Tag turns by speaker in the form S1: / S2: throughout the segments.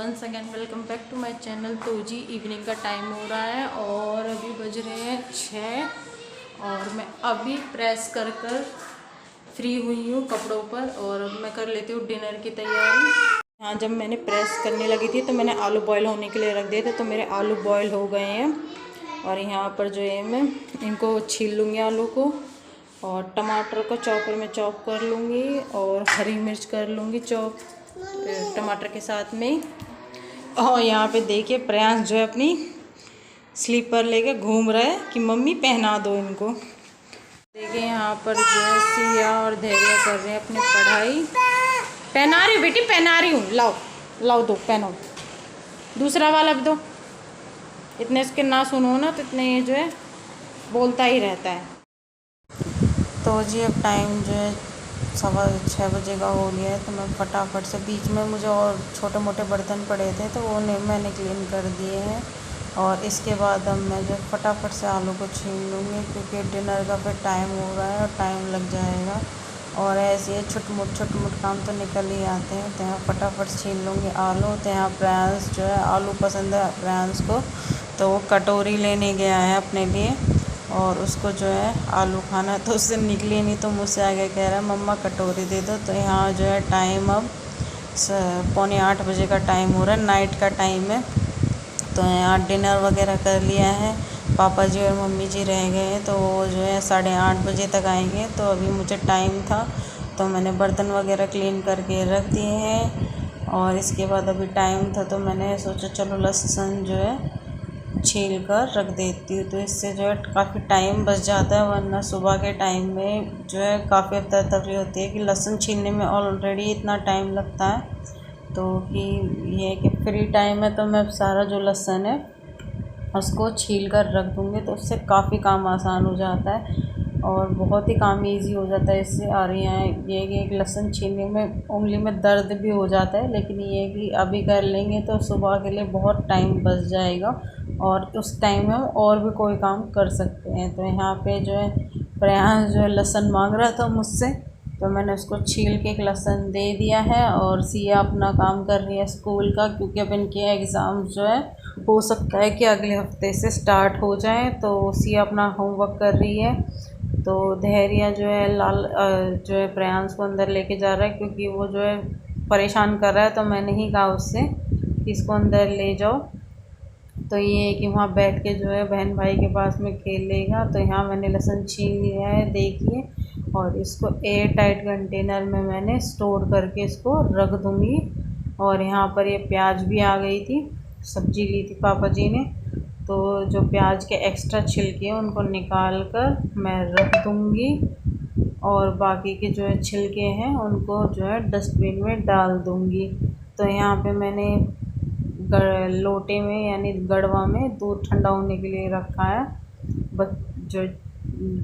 S1: Once again welcome back to my channel. तो जी evening का टाइम हो रहा है और अभी बज रहे हैं 6 और मैं अभी प्रेस कर फ्री हुई हूँ कपड़ों पर और अब मैं कर लेती हूँ डिनर की तैयारी। हाँ, जब मैंने प्रेस करने लगी थी तो मैंने आलू बॉयल होने के लिए रख दिए थे, तो मेरे आलू बॉयल हो गए हैं। और यहाँ पर जो है मैं इनको छील लूँगी आलू को, और टमाटर को चॉपर में चॉप कर लूँगी और हरी मिर्च कर लूँगी चॉप टमाटर के साथ में। और यहाँ पे देखिए प्रयांश जो है अपनी स्लीपर लेके घूम रहा है कि मम्मी पहना दो इनको। देखिए यहाँ पर जो है सिया और धैर्य कर रहे हैं अपनी पढ़ाई। पहना रही हूँ बेटी, पहना रही हूँ, लाओ लाओ दो, पहनो दूसरा वाला भी दो। इतने इसके ना सुनो ना तो इतने ये जो है बोलता ही रहता है। तो जी अब टाइम जो है 6:15 बजे का हो गया है, तो मैं फटाफट से बीच में मुझे और छोटे मोटे बर्तन पड़े थे तो वो मैंने क्लीन कर दिए हैं। और इसके बाद अब मैं जो फटाफट से आलू को छील लूँगी क्योंकि डिनर का फिर टाइम हो रहा है और टाइम लग जाएगा। और ऐसे छोट मोट काम तो निकल ही आते हैं, तो यहाँ फटाफट छील लूँगी आलू। तो यहाँ प्रयांश जो है आलू पसंद है प्रयांश को, तो वो कटोरी लेने गया है अपने लिए और उसको जो है आलू खाना, तो उससे निकली नहीं तो मुझसे आगे कह रहा है मम्मा कटोरी दे दो। तो यहाँ जो है टाइम अब 7:45 बजे का टाइम हो रहा है, नाइट का टाइम है। तो यहाँ डिनर वगैरह कर लिया है, पापा जी और मम्मी जी रह गए हैं, तो वो जो है 8:30 बजे तक आएंगे। तो अभी मुझे टाइम था तो मैंने बर्तन वगैरह क्लीन करके रख दिए हैं। और इसके बाद अभी टाइम था तो मैंने सोचा चलो लहसुन जो है छील कर रख देती हूँ, तो इससे जो है काफ़ी टाइम बच जाता है। वरना सुबह के टाइम में जो है काफ़ी अफरा तफरी होती है कि लहसुन छीलने में ऑलरेडी इतना टाइम लगता है। तो कि ये है कि फ्री टाइम है तो मैं सारा जो लहसुन है उसको छील कर रख दूँगी, तो उससे काफ़ी काम आसान हो जाता है और बहुत ही काम इजी हो जाता है इससे। और यहाँ ये कि एक लहसुन छीलने में उंगली में दर्द भी हो जाता है, लेकिन ये कि अभी कर लेंगे तो सुबह के लिए बहुत टाइम बच जाएगा और उस टाइम में हम और भी कोई काम कर सकते हैं। तो यहाँ पे जो है प्रयांश जो है लहसुन मांग रहा था मुझसे, तो मैंने उसको छील के एक लहसुन दे दिया है। और सिया अपना काम कर रही है स्कूल का, क्योंकि अब इनके एग्ज़ाम जो है हो सकता है कि अगले हफ्ते से स्टार्ट हो जाए, तो सिया अपना होमवर्क कर रही है। तो धैर्य जो है जो है प्रयांश को अंदर लेके जा रहा है क्योंकि वो जो है परेशान कर रहा है, तो मैंने ही कहा उससे कि इसको अंदर ले जाओ। तो ये है कि वहाँ बैठ के जो है बहन भाई के पास में खेल लेगा। तो यहाँ मैंने लहसुन छील लिया है देखिए, और इसको एयर टाइट कंटेनर में मैंने स्टोर करके इसको रख दूँगी। और यहाँ पर ये प्याज भी आ गई थी, सब्जी ली थी पापा जी ने, तो जो प्याज के एक्स्ट्रा छिलके हैं उनको निकाल कर मैं रख दूँगी और बाकी के जो है छिलके हैं उनको जो है डस्टबिन में डाल दूँगी। तो यहाँ पे मैंने लोटे में यानी गड़वा में दूध ठंडा होने के लिए रखा है, बस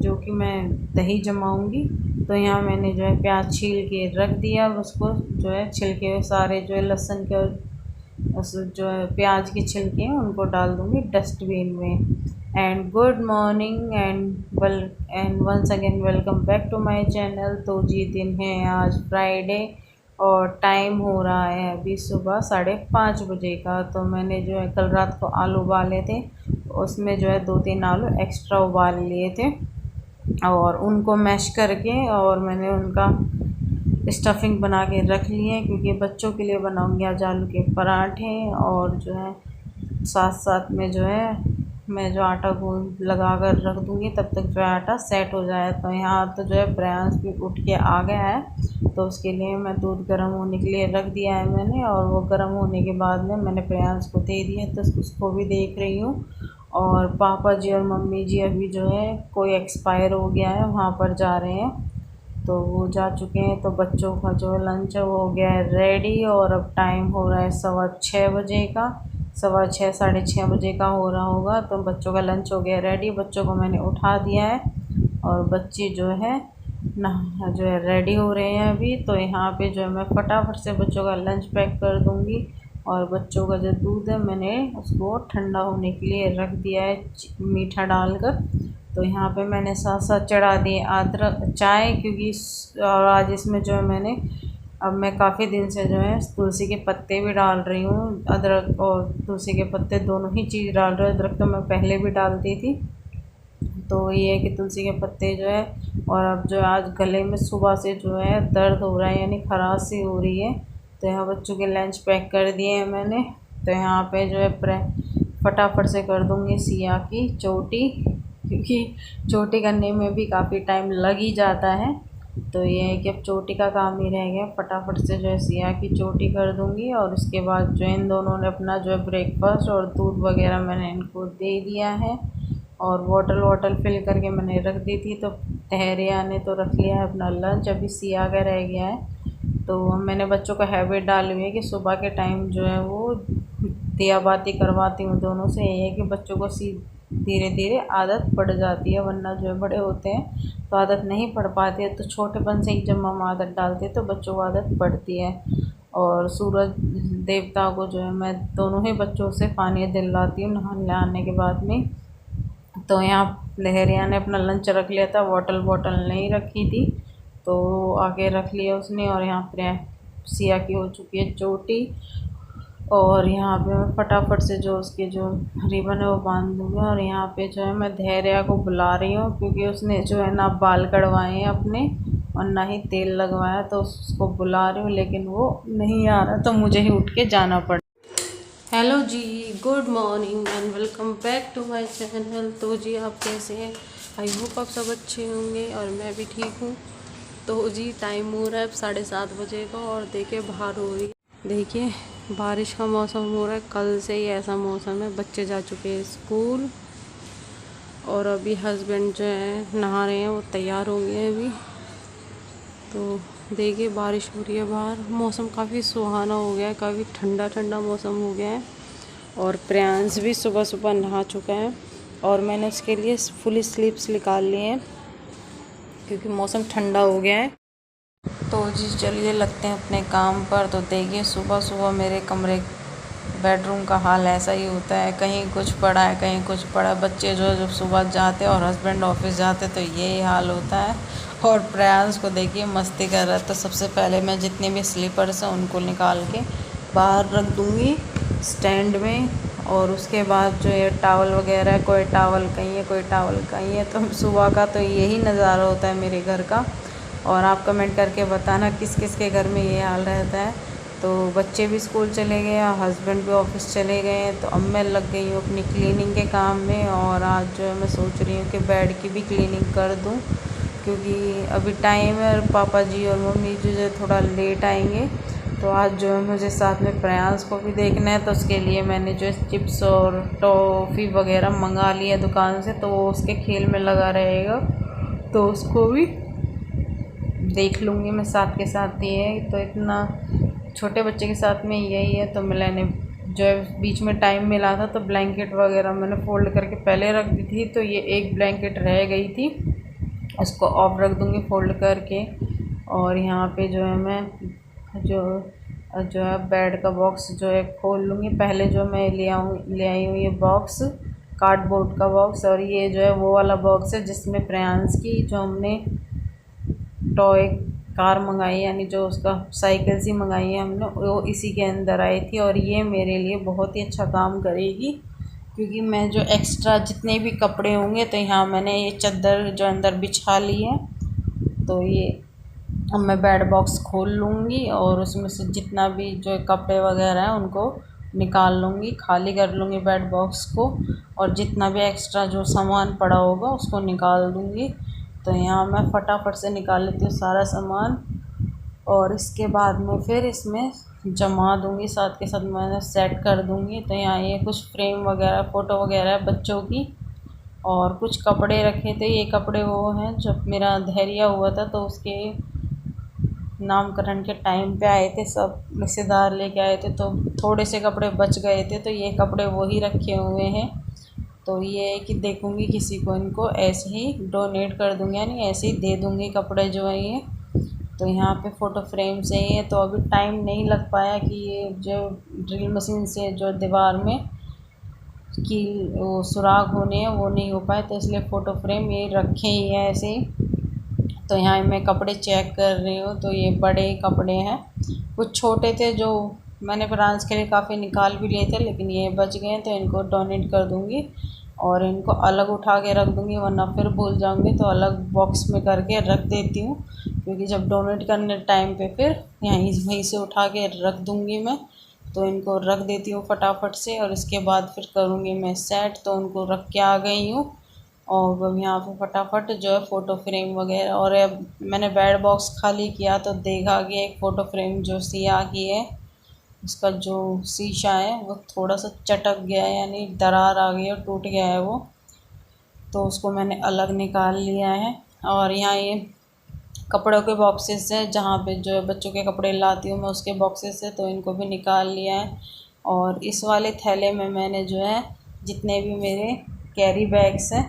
S1: जो कि मैं दही जमाऊंगी। तो यहाँ मैंने जो है प्याज छील के रख दिया, उसको जो है छिलके सारे जो है लहसुन के और उस जो है प्याज के छिलके हैं उनको डाल दूँगी डस्टबिन में। And good morning and once again welcome back to my channel. तो जी दिन है आज फ्राइडे और टाइम हो रहा है अभी सुबह 5:30 बजे का। तो मैंने जो है कल रात को आलू उबाले थे, उसमें जो है 2-3 आलू एक्स्ट्रा उबाल लिए थे और उनको मैश करके और मैंने उनका स्टफिंग बना के रख ली है, क्योंकि बच्चों के लिए बनाऊंगी आज आलू के पराठे। और जो है साथ साथ में जो है मैं जो आटा गूंद लगा कर रख दूँगी तब तक जो है आटा सेट हो जाए। तो यहाँ तो जो है प्रयांश भी उठ के आ गया है, तो उसके लिए मैं दूध गर्म होने के लिए रख दिया है मैंने, और वो गर्म होने के बाद में मैंने प्रयांश को दे दिया, तो उसको भी देख रही हूँ। और पापा जी और मम्मी जी अभी जो है कोई एक्सपायर हो गया है वहाँ पर जा रहे हैं, तो वो जा चुके हैं। तो बच्चों का जो लंच हो गया है रेडी और अब टाइम हो रहा है 6:15 बजे का, 6:15 6:30 बजे का हो रहा होगा। तो बच्चों का लंच हो गया रेडी, बच्चों को मैंने उठा दिया है और बच्चे जो है जो है रेडी हो रहे हैं अभी। तो यहाँ पे जो है मैं फटाफट से बच्चों का लंच पैक कर दूँगी। और बच्चों का जो दूध है मैंने उसको ठंडा होने के लिए रख दिया है मीठा डालकर। तो यहाँ पे मैंने साथ साथ चढ़ा दिए अदरक चाय, क्योंकि और आज इसमें जो है मैंने अब मैं काफ़ी दिन से जो है तुलसी के पत्ते भी डाल रही हूँ, अदरक और तुलसी के पत्ते दोनों ही चीज़ डाल रही हूँ। अदरक तो मैं पहले भी डालती थी। तो ये है कि तुलसी के पत्ते जो है, और अब जो आज गले में सुबह से जो है दर्द हो रहा है, यानी खराश सी हो रही है। तो यहाँ बच्चों के लंच पैक कर दिए हैं मैंने। तो यहाँ पे जो है फटाफट से कर दूँगी सिया की चोटी, क्योंकि चोटी करने में भी काफ़ी टाइम लग ही जाता है। तो ये है कि अब चोटी का काम ही रह गया, फटाफट से जो है सिया की चोटी कर दूँगी। और उसके बाद जो इन दोनों ने अपना जो है ब्रेकफास्ट और दूध वगैरह मैंने इनको दे दिया है, और बॉटल फिल करके मैंने रख दी थी। तो तहरिया ने तो रख लिया है अपना लंच, अभी सिया का रह गया है। तो मैंने बच्चों को हैबिट डाली हुई है कि सुबह के टाइम जो है वो दिया बाती करवाती हूँ दोनों से। ये है कि बच्चों को धीरे धीरे आदत पड़ जाती है, वरना जो है बड़े होते हैं तो आदत नहीं पड़ पाती है। तो छोटेपन से ही जब हम आदत डालते हैं तो बच्चों को आदत पड़ती है। और सूरज देवता को जो है मैं दोनों ही बच्चों से पानी दिलवाती हूँ नहाने आने के बाद में। तो यहाँ लहरिया ने अपना लंच रख लिया था, बॉटल नहीं रखी थी तो आगे रख लिया उसने। और यहाँ पर सिया की हो चुकी है चोटी, और यहाँ पे मैं फटाफट से जो उसके जो रिबन है वो बांध दूँगी। और यहाँ पे जो है मैं धैर्या को बुला रही हूँ, क्योंकि उसने जो है ना बाल कटवाए हैं अपने और ना ही तेल लगवाया। तो उसको बुला रही हूँ, लेकिन वो नहीं आ रहा, तो मुझे ही उठ के जाना पड़ा। हेलो जी, good morning and welcome back to my channel. तो जी आप कैसे हैं? आई होप आप सब अच्छे होंगे और मैं भी ठीक हूँ। तो जी टाइम हो रहा है अब 7:30 बजे का, और देखिए बाहर हो रही है, देखिए बारिश का मौसम हो रहा है। कल से ही ऐसा मौसम है, बच्चे जा चुके हैं स्कूल, और अभी हस्बैंड जो है नहा रहे हैं, वो तैयार हो गए हैं अभी। तो देखिए बारिश हो रही है बाहर, मौसम काफ़ी सुहाना हो गया है, काफ़ी ठंडा ठंडा मौसम हो गया है। और प्रियांश भी सुबह सुबह नहा चुका है, और मैंने उसके लिए फुल स्लीव्स निकाल लिए हैं क्योंकि मौसम ठंडा हो गया है। तो जी चलिए लगते हैं अपने काम पर। तो देखिए सुबह सुबह मेरे कमरे बेडरूम का हाल ऐसा ही होता है, कहीं कुछ पड़ा है कहीं कुछ पड़ा है। बच्चे जो जब सुबह जाते हैं और हस्बैंड ऑफिस जाते तो यही हाल होता है। और प्रयास को देखिए मस्ती कर रहा है। तो सबसे पहले मैं जितने भी स्लीपर्स हैं उनको निकाल के बाहर रख दूँगी स्टैंड में, और उसके बाद जो ये टावल वगैरह, कोई टावल कहीं है कोई टावल कहीं है। तो सुबह का तो यही नज़ारा होता है मेरे घर का। और आप कमेंट करके बताना किस किस के घर में ये हाल रहता है। तो बच्चे भी स्कूल चले गए और हस्बैंड भी ऑफिस चले गए हैं, तो अब मैं लग गई हूँ अपनी क्लीनिंग के काम में। और आज जो है मैं सोच रही हूँ कि बेड की भी क्लीनिंग कर दूँ, क्योंकि अभी टाइम है और पापा जी और मम्मी जी जो थोड़ा लेट आएंगे। तो आज जो है मुझे साथ में प्रयास को भी देखना है, तो उसके लिए मैंने जो है चिप्स और टॉफ़ी वगैरह मंगा लिया दुकान से। तो वो उसके खेल में लगा रहेगा, तो उसको भी देख लूँगी मैं साथ के साथ। ये तो इतना छोटे बच्चे के साथ में यही है। तो मैंने जो है बीच में टाइम मिला था तो ब्लैंकेट वगैरह मैंने फ़ोल्ड करके पहले रख दी थी। तो ये एक ब्लैंकेट रह गई थी, उसको ऑफ रख दूँगी फ़ोल्ड करके। और यहाँ पे जो है मैं जो है बेड का बॉक्स जो है खोल लूँगी। पहले जो मैं ले आई हूँ ये बॉक्स, कार्डबोर्ड का बॉक्स। और ये जो है वो वाला बॉक्स है जिसमें प्रयांश की जो हमने टॉय कार मंगाई, यानी जो उसका साइकिल सी मंगाई है हमने, वो इसी के अंदर आई थी। और ये मेरे लिए बहुत ही अच्छा काम करेगी, क्योंकि मैं जो एक्स्ट्रा जितने भी कपड़े होंगे, तो यहाँ मैंने ये चादर जो अंदर बिछा ली है। तो ये अब मैं बेड बॉक्स खोल लूँगी और उसमें से जितना भी जो कपड़े वगैरह हैं उनको निकाल लूँगी, खाली कर लूँगी बेड बॉक्स को। और जितना भी एक्स्ट्रा जो सामान पड़ा होगा उसको निकाल दूँगी। तो यहाँ मैं फटाफट से निकाल लेती हूँ सारा सामान, और इसके बाद में फिर इसमें जमा दूँगी, साथ के साथ मैं सेट कर दूँगी। तो यहाँ ये कुछ फ्रेम वगैरह फ़ोटो वगैरह बच्चों की, और कुछ कपड़े रखे थे। ये कपड़े वो हैं जब मेरा धैर्या हुआ था तो उसके नामकरण के टाइम पे आए थे, सब रिश्तेदार लेके आए थे, तो थोड़े से कपड़े बच गए थे, तो ये कपड़े वही रखे हुए हैं। तो ये है कि देखूँगी किसी को इनको ऐसे ही डोनेट कर दूँगी, यानी ऐसे ही दे दूँगी कपड़े जो है ये। तो यहाँ पे फ़ोटो फ्रेम से ही है। तो अभी टाइम नहीं लग पाया कि ये जो ड्रिल मशीन से जो दीवार में कि वो सुराख होने हैं वो नहीं हो पाए, तो इसलिए फ़ोटो फ्रेम ये रखे ही हैं ऐसे ही। तो यहाँ मैं कपड़े चेक कर रही हूँ, तो ये बड़े कपड़े हैं, कुछ छोटे थे जो मैंने फ्रांस के लिए काफ़ी निकाल भी लिए थे, लेकिन ये बच गए तो इनको डोनेट कर दूँगी और इनको अलग उठा के रख दूँगी, वरना फिर भूल जाऊँगी। तो अलग बॉक्स में करके रख देती हूँ, क्योंकि जब डोनेट करने टाइम पे फिर वहीं से उठा के रख दूँगी मैं। तो इनको रख देती हूँ फटाफट से और इसके बाद फिर करूँगी मैं सेट। तो उनको रख के आ गई हूँ और अब यहाँ पे फटाफट जो है फ़ोटो फ्रेम वगैरह, और अब मैंने बेड बॉक्स खाली किया तो देखा कि एक फ़ोटो फ्रेम जो सिया की है, उसका जो शीशा है वो थोड़ा सा चटक गया है, यानी दरार आ गई है, टूट गया है वो। तो उसको मैंने अलग निकाल लिया है। और यहाँ ये कपड़ों के बॉक्सेस हैं, जहाँ पे जो है बच्चों के कपड़े लाती हूँ मैं, उसके बॉक्सेस है, तो इनको भी निकाल लिया है। और इस वाले थैले में मैंने जो है जितने भी मेरे कैरी बैग्स हैं,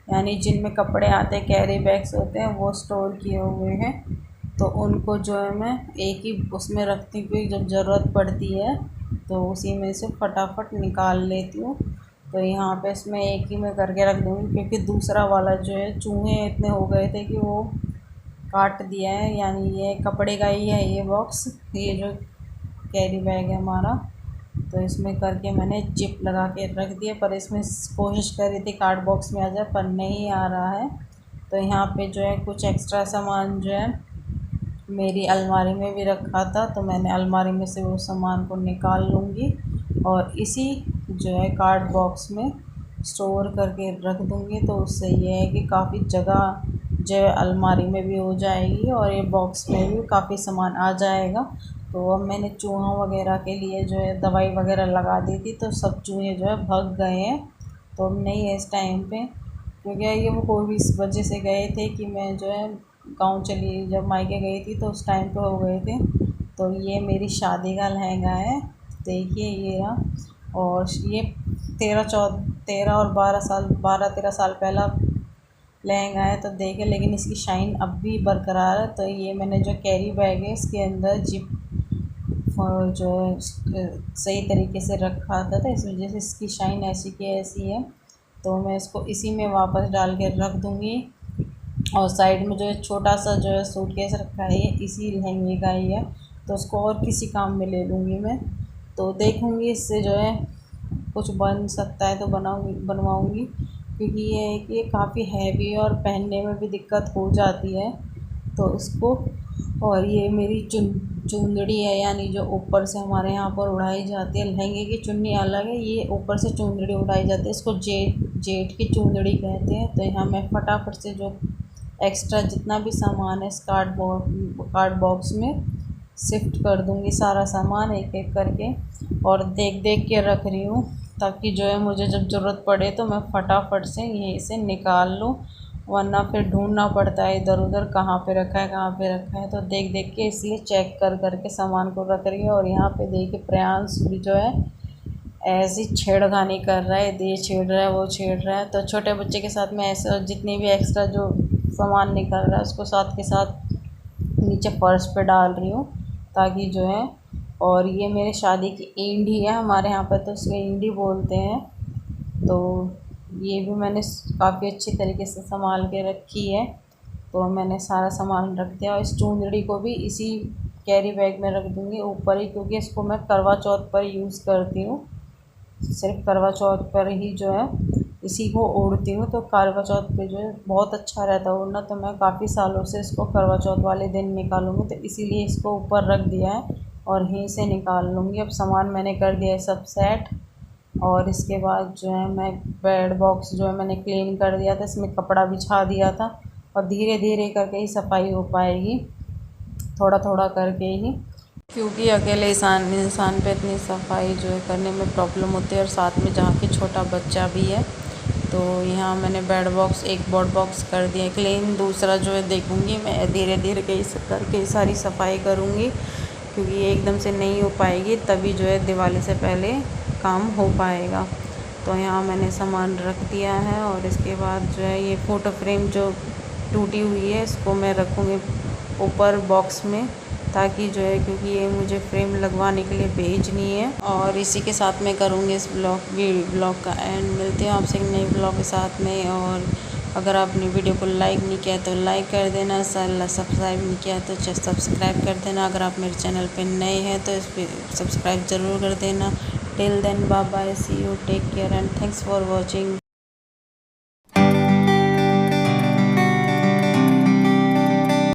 S1: यानी जिनमें कपड़े आते हैं, कैरी बैग्स होते हैं, वो स्टोर किए हुए हैं। तो उनको जो है मैं एक ही उसमें रखती हूँ, जब ज़रूरत पड़ती है तो उसी में से फटाफट निकाल लेती हूँ। तो यहाँ पे इसमें एक ही में करके रख दूँगी, क्योंकि दूसरा वाला जो है चूहे इतने हो गए थे कि वो काट दिया है। यानी ये कपड़े का ही है ये बॉक्स, ये जो कैरी बैग है हमारा, तो इसमें करके मैंने जिप लगा के रख दिया। पर इसमें कोशिश कर रही थी कार्ड बॉक्स में आ जाए, पर नहीं आ रहा है। तो यहाँ पे जो है कुछ एक्स्ट्रा सामान जो है मेरी अलमारी में भी रखा था, तो मैंने अलमारी में से वो सामान को निकाल लूँगी और इसी जो है कार्ड बॉक्स में स्टोर करके रख दूँगी। तो उससे ये है कि काफ़ी जगह जो है अलमारी में भी हो जाएगी और ये बॉक्स में भी काफ़ी सामान आ जाएगा। तो अब मैंने चूहा वगैरह के लिए जो है दवाई वगैरह लगा दी थी, तो सब चूहे जो है भाग गए हैं। तो अब नहीं है इस टाइम पे, क्योंकि ये वो कोई इस वजह से गए थे कि मैं जो है गांव चली, जब मायके गई थी तो उस टाइम पे हो गए थे। तो ये मेरी शादी का लहंगा है, देखिए ये रहा। और ये 13 और 12-13 साल पहला लहंगा है, तो देखे, लेकिन इसकी शाइन अब भी बरकरार है। तो ये मैंने जो कैरी बैग है इसके अंदर जिप जो है सही तरीके से रखा था, तो इस वजह से इसकी शाइन ऐसी की ऐसी है। तो मैं इसको इसी में वापस डाल के रख दूँगी। और साइड में जो है छोटा सा जो है सूटकेस रखा है, ये इसी लहंगे का ही है, तो उसको और किसी काम में ले लूँगी मैं। तो देखूँगी इससे जो है कुछ बन सकता है तो बनवाऊँगी, क्योंकि ये है कि ये काफ़ी हैवी और पहनने में भी दिक्कत हो जाती है। तो इसको, और ये मेरी चुंदड़ी है, यानी जो ऊपर से हमारे यहाँ पर उड़ाई जाती है, लहंगे की चुन्नी अलग है, ये ऊपर से चुंदड़ी उड़ाई जाती है, इसको जेट की चुंदड़ी कहते हैं। तो यहाँ मैं फटाफट से जो एक्स्ट्रा जितना भी सामान है इस कार्ड बॉक्स में शिफ्ट कर दूँगी, सारा सामान एक एक करके, और देख देख के रख रही हूँ, ताकि जो है मुझे जब ज़रूरत पड़े तो मैं फटाफट से यहीं से निकाल लूँ, वरना फिर ढूंढना पड़ता है इधर उधर कहाँ पे रखा है कहाँ पे रखा है। तो देख देख के इसलिए चेक कर के सामान को रख रही है। और यहाँ पे देखिए प्रियांश भी जो है ऐसी छेड़खानी कर रहा है, ये छेड़ रहा है वो छेड़ रहा है। तो छोटे बच्चे के साथ में ऐसा जितनी भी एक्स्ट्रा जो सामान निकल रहा है उसको साथ के साथ नीचे फर्श पे डाल रही हूँ, ताकि जो है, और ये मेरे शादी की ईंडी है, हमारे यहाँ पर तो उसको ईंडी बोलते हैं। तो ये भी मैंने काफ़ी अच्छी तरीके से संभाल के रखी है। तो मैंने सारा सामान रख दिया, और इस चूंदड़ी को भी इसी कैरी बैग में रख दूँगी ऊपर ही, क्योंकि इसको मैं करवा चौथ पर यूज़ करती हूँ, सिर्फ करवा चौथ पर ही जो है इसी को ओढ़ती हूँ। तो करवा चौथ पे जो है बहुत अच्छा रहता है ओढ़ना, तो मैं काफ़ी सालों से इसको करवा चौथ वाले दिन निकालूँगी, तो इसीलिए इसको ऊपर रख दिया है और यहीं से निकाल लूँगी। अब सामान मैंने कर दिया है सब सेट, और इसके बाद जो है मैं बेड बॉक्स जो है मैंने क्लीन कर दिया था, इसमें कपड़ा बिछा दिया था, और धीरे धीरे करके ही सफाई हो पाएगी, थोड़ा थोड़ा करके ही, क्योंकि अकेले इंसान पे इतनी सफाई जो है करने में प्रॉब्लम होती है, और साथ में जहाँ की छोटा बच्चा भी है। तो यहाँ मैंने बेड बॉक्स एक बॉक्स कर दिया क्लीन, दूसरा जो है देखूँगी मैं धीरे धीरे करके सारी सफाई करूँगी, क्योंकि ये एकदम से नहीं हो पाएगी, तभी जो है दिवाली से पहले काम हो पाएगा। तो यहाँ मैंने सामान रख दिया है, और इसके बाद जो है ये फ़ोटो फ्रेम जो टूटी हुई है इसको मैं रखूँगी ऊपर बॉक्स में, ताकि जो है, क्योंकि ये मुझे फ्रेम लगवाने के लिए भेजनी है। और इसी के साथ मैं करूँगी इस ब्लॉग का एंड। मिलते हैं आपसे एक नई ब्लॉग के साथ में, और अगर आपने वीडियो को लाइक नहीं किया तो लाइक कर देना, सब्सक्राइब नहीं किया तो सब्सक्राइब कर देना। अगर आप मेरे चैनल पे नए हैं तो इस पर सब्सक्राइब ज़रूर कर देना। Till then bye bye, see you, take care and thanks for watching.